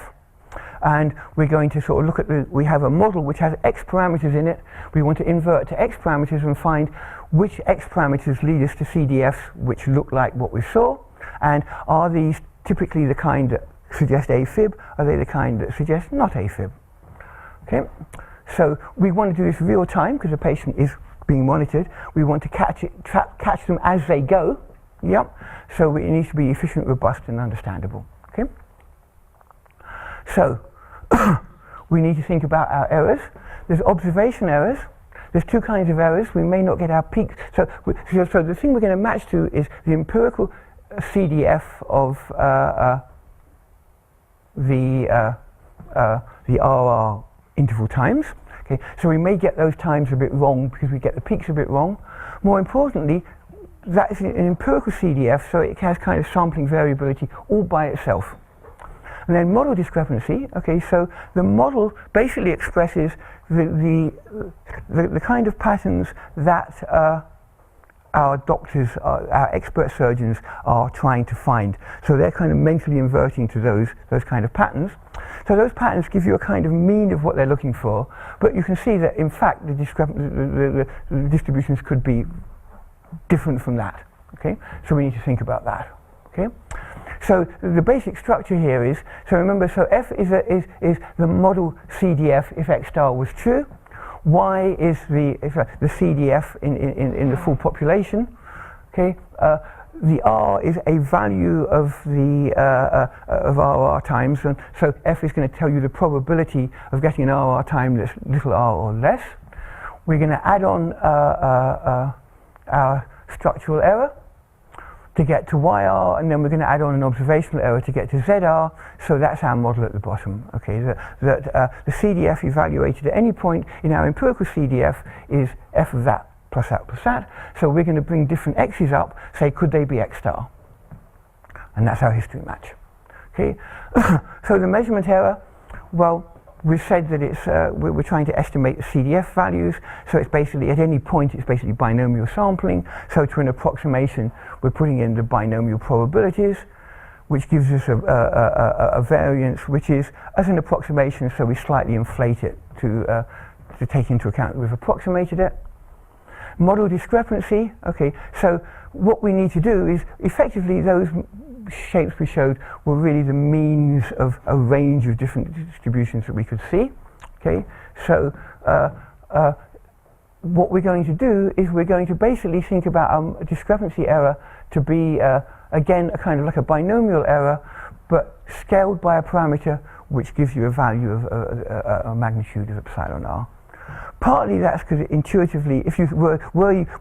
and we're going to sort of look at we have a model which has X parameters in it. We want to invert to X parameters and find which X parameters lead us to CDFs which look like what we saw, and are these typically the kind that suggest AFib? Are they the kind that suggest not AFib? Okay, so we want to do this real time because the patient is being monitored. We want to catch them as they go. Yep. So it needs to be efficient, robust, and understandable. Okay. So we need to think about our errors. There's observation errors. There's 2 kinds of errors. We may not get our peaks. So the thing we're going to match to is the empirical CDF of the RR interval times. Okay, so we may get those times a bit wrong because we get the peaks a bit wrong. More importantly, that is an empirical CDF, so it has kind of sampling variability all by itself. And then model discrepancy. Okay, so the model basically expresses the kind of patterns that our doctors, our expert surgeons are trying to find. So they're kind of mentally inverting to those kind of patterns. So those patterns give you a kind of mean of what they're looking for, but you can see that in fact the distributions could be different from that. Okay, so we need to think about that. Okay, so the basic structure here is, so remember, so F is the model CDF if X star was true. Y is the CDF in the full population. Okay, the R is a value of the of RR times, and so F is going to tell you the probability of getting an RR time that's little r or less. We're going to add on our structural error to get to YR, and then we're going to add on an observational error to get to ZR, so that's our model at the bottom. Okay, the CDF evaluated at any point in our empirical CDF is F of that plus that plus that, so we're going to bring different X's up, say could they be X star, and that's our history match. Okay, so the measurement error, well, we've said that it's we're trying to estimate the CDF values, so it's basically at any point it's basically binomial sampling. So to an approximation, we're putting in the binomial probabilities, which gives us a variance which is as an approximation, so we slightly inflate it to take into account that we've approximated it. Model discrepancy. Okay, so what we need to do is effectively those shapes we showed were really the means of a range of different distributions that we could see. Okay, so what we're going to do is we're going to basically think about a discrepancy error to be again a kind of like a binomial error, but scaled by a parameter which gives you a value of a magnitude of epsilon r. Partly that's because intuitively, if you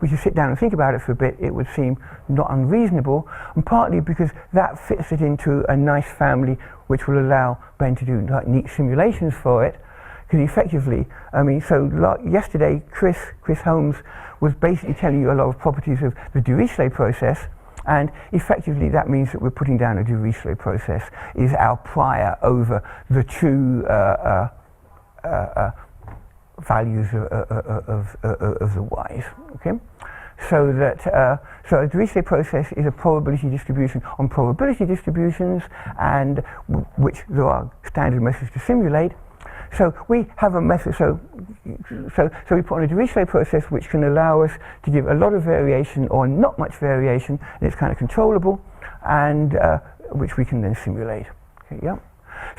we should sit down and think about it for a bit, it would seem not unreasonable, and partly because that fits it into a nice family which will allow Ben to do like neat simulations for it. Because effectively, I mean, so yesterday Chris Holmes was basically telling you a lot of properties of the Dirichlet process, and effectively that means that we're putting down a Dirichlet process is our prior over the true values of the y's. Okay, so that so a Dirichlet process is a probability distribution on probability distributions, and which there are standard methods to simulate. So we have a method. So we put on a Dirichlet process which can allow us to give a lot of variation or not much variation, and it's kind of controllable, and which we can then simulate. Okay, yeah.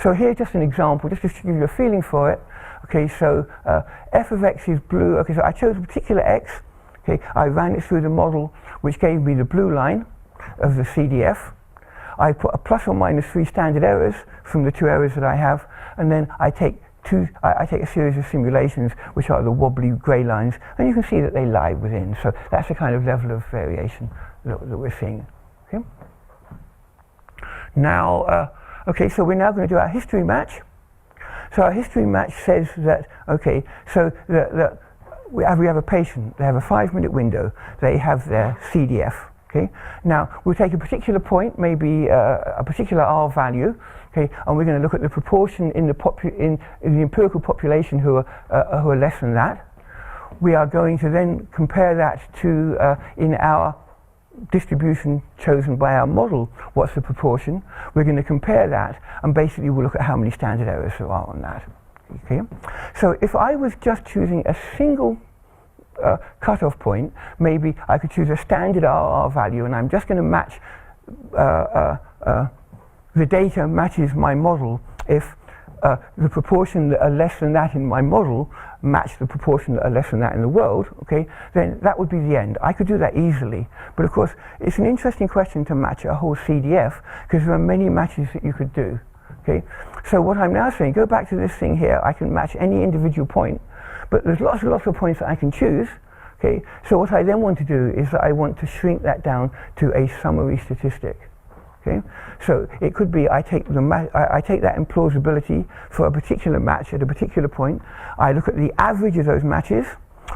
So here's just an example, just to give you a feeling for it. Okay, so f of x is blue. Okay, so I chose a particular x. Okay, I ran it through the model, which gave me the blue line of the CDF. I put a plus or minus 3 standard errors from the 2 errors that I have, and then I take a series of simulations, which are the wobbly grey lines, and you can see that they lie within. So that's the kind of level of variation that we're seeing. Okay. Now, okay, so we're now going to do our history match. So our history match says that, okay, so we have a patient, they have a 5-minute window, they have their CDF, okay? Now, we'll take a particular point, maybe a particular R value, okay, and we're going to look at the proportion in the empirical population who are less than that. We are going to then compare that to, in our distribution chosen by our model, what's the proportion. We're going to compare that, and basically we'll look at how many standard errors there are on that. Okay, so if I was just choosing a single cutoff point, maybe I could choose a standard RR value, and I'm just going to match the data matches my model if the proportion that are less than that in my model match the proportion that are less than that in the world, okay, then that would be the end. I could do that easily, but of course it's an interesting question to match a whole CDF, because there are many matches that you could do. Okay, so what I'm now saying, go back to this thing here, I can match any individual point, but there's lots of points that I can choose. Okay, so what I then want to do is that I want to shrink that down to a summary statistic. Okay, so it could be I take that implausibility for a particular match at a particular point. I look at the average of those matches,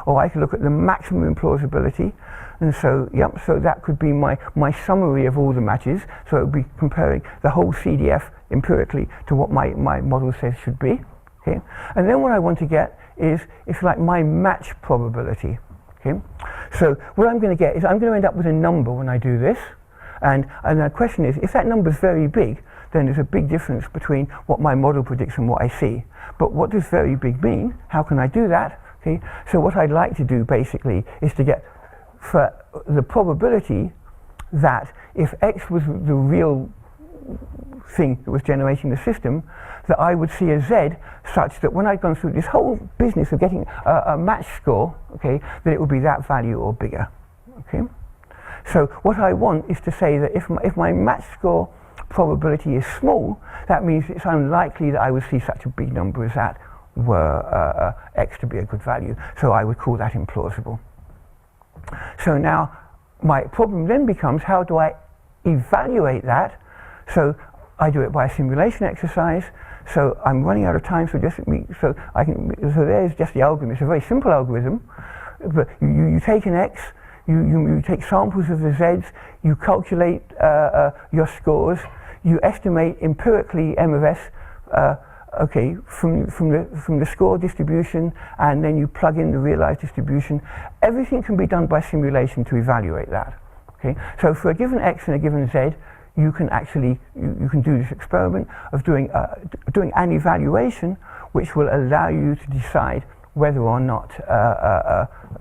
or I can look at the maximum implausibility, and so so that could be my summary of all the matches. So it would be comparing the whole CDF empirically to what my model says should be. Okay, and then what I want to get is, if you like, my match probability. Okay? So what I'm going to get is I'm going to end up with a number when I do this, and the question is, if that number is very big, then there's a big difference between what my model predicts and what I see. But what does very big mean? How can I do that? Okay? So what I'd like to do basically is to get for the probability that if X was the real thing that was generating the system, that I would see a Z such that when I'd gone through this whole business of getting a match score, okay, that it would be that value or bigger. Okay? So what I want is to say that if my match score probability is small, that means it's unlikely that I would see such a big number as that were X to be a good value. So I would call that implausible. So now my problem then becomes, how do I evaluate that? So I do it by a simulation exercise. So I'm running out of time, so there's just the algorithm. It's a very simple algorithm, but you take an X, you take samples of the Zs, you calculate your scores, you estimate empirically M of S, okay, from the score distribution, and then you plug in the realized distribution. Everything can be done by simulation to evaluate that. Okay, so for a given X and a given Z, you can actually you can do this experiment of doing an evaluation, which will allow you to decide whether or not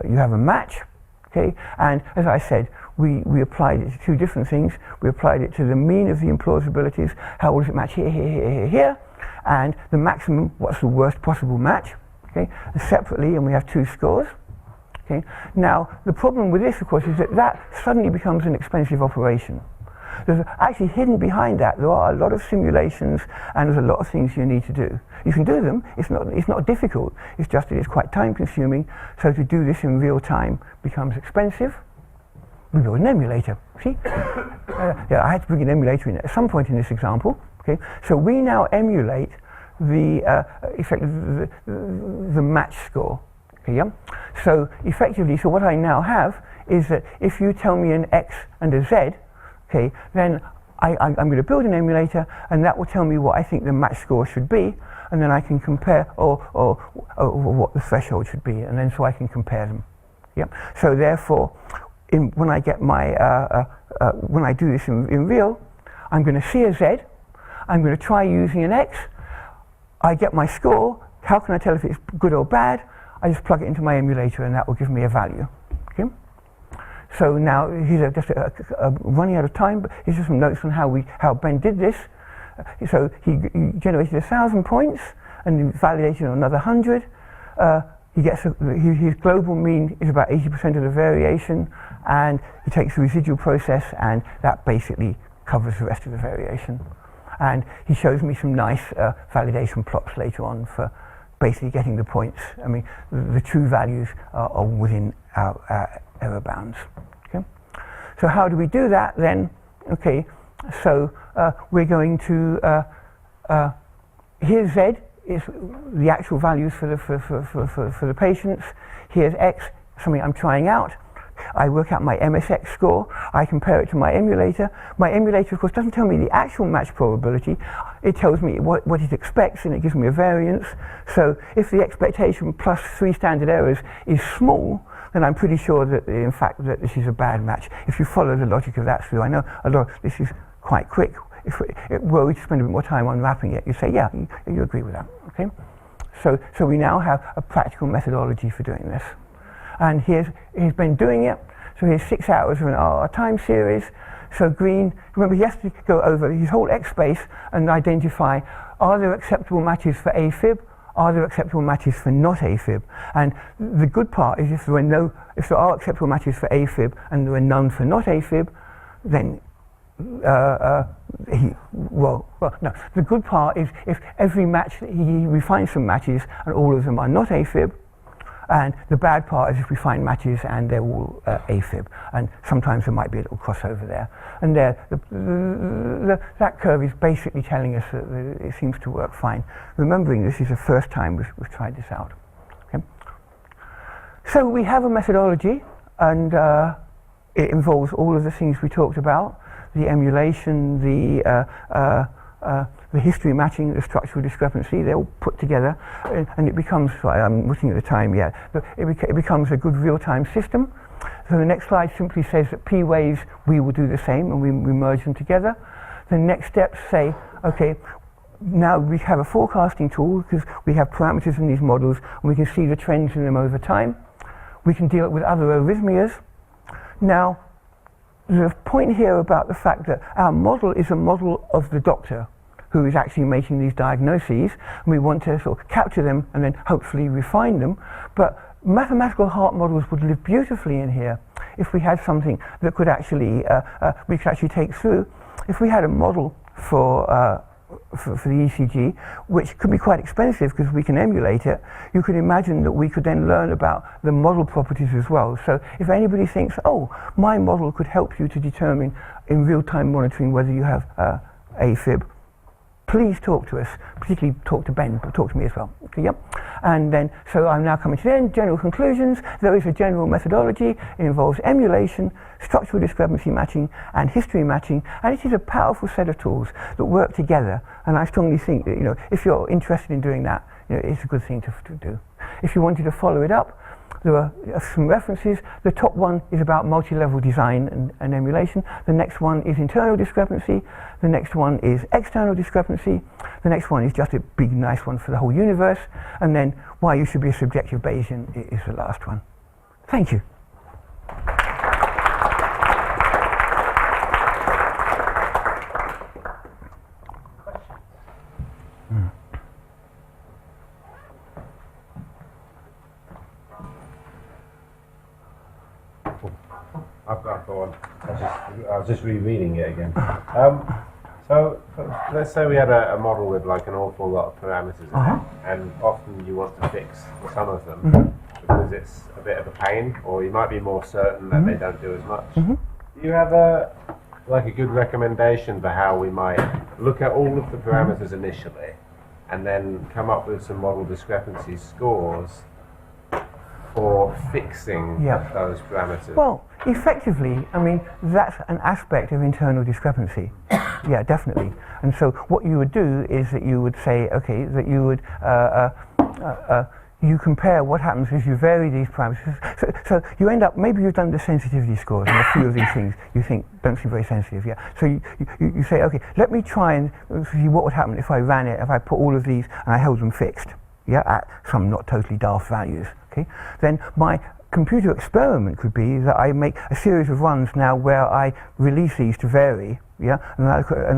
you have a match. Okay, and as I said, we applied it to two different things. We applied it to the mean of the implausibilities. How does it match here, here, here, here, here? And the maximum, what's the worst possible match? Okay, separately, and we have two scores. Okay, now the problem with this, of course, is that suddenly becomes an expensive operation. There's actually hidden behind that, there are a lot of simulations and there's a lot of things you need to do. You can do them, it's not difficult, it's just that it's quite time consuming, so to do this in real time becomes expensive. We build an emulator, see? Yeah, I had to bring an emulator in at some point in this example. Okay? So we now emulate the match score. Okay, yeah? So effectively, so what I now have is that if you tell me an X and a Z, okay, then I'm going to build an emulator, and that will tell me what I think the match score should be, and then I can compare, or what the threshold should be, and then so I can compare them. Yep. So therefore, when I get my when I do this in real, I'm going to see a Z. I'm going to try using an X. I get my score. How can I tell if it's good or bad? I just plug it into my emulator, and that will give me a value. Okay. So now he's just running out of time, but here's just some notes on how Ben did this. So he generated 1,000 points and validated another 100. He gets his global mean is about 80% of the variation, and he takes the residual process, and that basically covers the rest of the variation. And he shows me some nice validation plots later on for basically getting the points. I mean, the true values are within our error bounds. Okay, so how do we do that then? Okay, so we're going to here's Z is the actual values for the patients. Here's X, something I'm trying out. I work out my MSX score. I compare it to my emulator. My emulator, of course, doesn't tell me the actual match probability. It tells me what it expects, and it gives me a variance. So if the expectation plus 3 standard errors is small, then I'm pretty sure that, in fact, that this is a bad match. If you follow the logic of that through, I know a lot. This is quite quick. If we spend a bit more time unwrapping it, you say, yeah, you agree with that. Okay. So we now have a practical methodology for doing this. And he's been doing it. So here's 6 hours of an R time series. So green, remember he has to go over his whole X space and identify, are there acceptable matches for AFib? Are there acceptable matches for not AFib? And the good part is if there are acceptable matches for AFib and there are none for not AFib, then no. The good part is if every match we find some matches and all of them are not AFib. And the bad part is if we find matches and they're all AFib, and sometimes there might be a little crossover there. And that curve is basically telling us that it seems to work fine. Remembering this is the first time we've tried this out. Okay. So we have a methodology, and it involves all of the things we talked about: the emulation, the the history matching, the structural discrepancy, they're all put together, and it becomes, sorry, I'm looking at the time, yeah, it becomes a good real-time system. So the next slide simply says that P waves, we will do the same, and we merge them together. The next steps say, okay, now we have a forecasting tool because we have parameters in these models, and we can see the trends in them over time. We can deal with other arrhythmias. Now, there's a point here about the fact that our model is a model of the doctor who is actually making these diagnoses, and we want to sort of capture them and then hopefully refine them. But mathematical heart models would live beautifully in here if we had something that could actually, we could actually take through. If we had a model for the ECG, which could be quite expensive because we can emulate it, you could imagine that we could then learn about the model properties as well. So if anybody thinks, oh, my model could help you to determine in real-time monitoring whether you have AFib, please talk to us, particularly talk to Ben, but talk to me as well. Okay, yep. And then, so I'm now coming to the end. General conclusions. There is a general methodology. It involves emulation, structural discrepancy matching, and history matching, and it is a powerful set of tools that work together. And I strongly think that, you know, if you're interested in doing that, you know, it's a good thing to do. If you wanted to follow it up, there are some references. The top one is about multi-level design and emulation. The next one is internal discrepancy. The next one is external discrepancy. The next one is just a big, nice one for the whole universe. And then why you should be a subjective Bayesian is the last one. Thank you. I've got one. I was just rereading it again. So let's say we had a model with like an awful lot of parameters in it, and often you want to fix some of them because it's a bit of a pain, or you might be more certain that they don't do as much. Do you have a good recommendation for how we might look at all of the parameters initially, and then come up with some model discrepancy scores for fixing those parameters? Well, effectively, I mean, that's an aspect of internal discrepancy. Yeah, definitely. And so what you would do is that you would say, okay, that you would you compare what happens as you vary these parameters. So you end up, maybe you've done the sensitivity scores, and a few of these things you think don't seem very sensitive, yeah. So you say, okay, let me try and see what would happen if I ran it, if I put all of these and I held them fixed, yeah, at some not totally daft values, okay. Then my computer experiment could be that I make a series of runs now where I release these to vary, yeah, and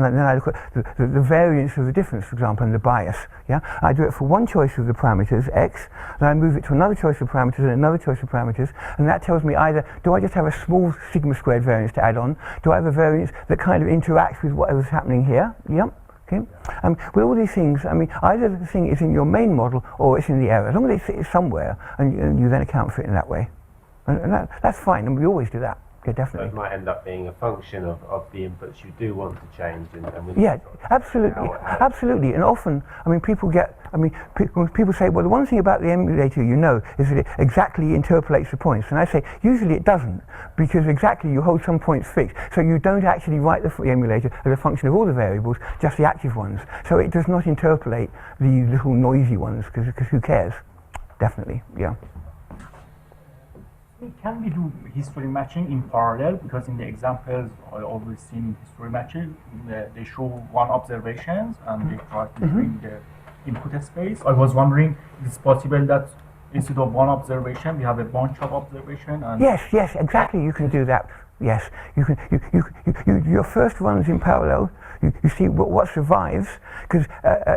then I look at the variance of the difference, for example, and the bias, yeah. I do it for one choice of the parameters, x, and I move it to another choice of parameters and another choice of parameters, and that tells me either, do I just have a small sigma squared variance to add on, do I have a variance that kind of interacts with whatever's happening here, yeah. Okay. With all these things, I mean, either the thing is in your main model or it's in the error. As long as it's somewhere, and you then account for it in that way, and that's fine. And we always do that. Yeah, definitely. So it might end up being a function of the inputs you do want to change, and yeah, absolutely, absolutely. And often, I mean, people say, well, the one thing about the emulator, you know, is that it exactly interpolates the points. And I say, usually it doesn't, because exactly you hold some points fixed, so you don't actually write the emulator as a function of all the variables, just the active ones. So it does not interpolate the little noisy ones, because who cares? Definitely, yeah. Can we do history matching in parallel? Because in the examples I always seen history matching, they show one observations and they try to bring the input space. I was wondering, is it possible that instead of one observation, we have a bunch of observations? Yes, exactly. You can do that. Yes, you can. Your first runs in parallel. You see what survives, because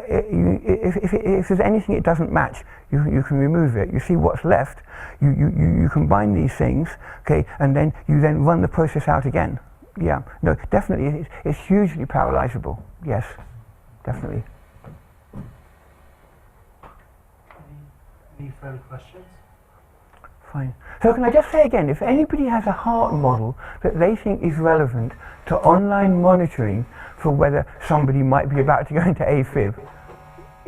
if there's anything it doesn't match, you can remove it. You see what's left. You combine these things, okay, and then you run the process out again. Yeah, no, definitely, it's hugely parallelizable. Yes, definitely. Any further questions? Fine. So can I just say again, if anybody has a heart model that they think is relevant to online monitoring for whether somebody might be about to go into AFib,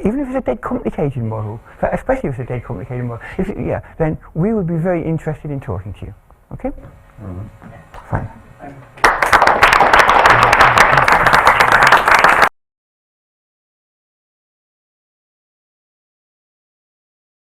even if it's a dead complicated model, especially if it's a dead complicated model, then we would be very interested in talking to you. Okay? Fine.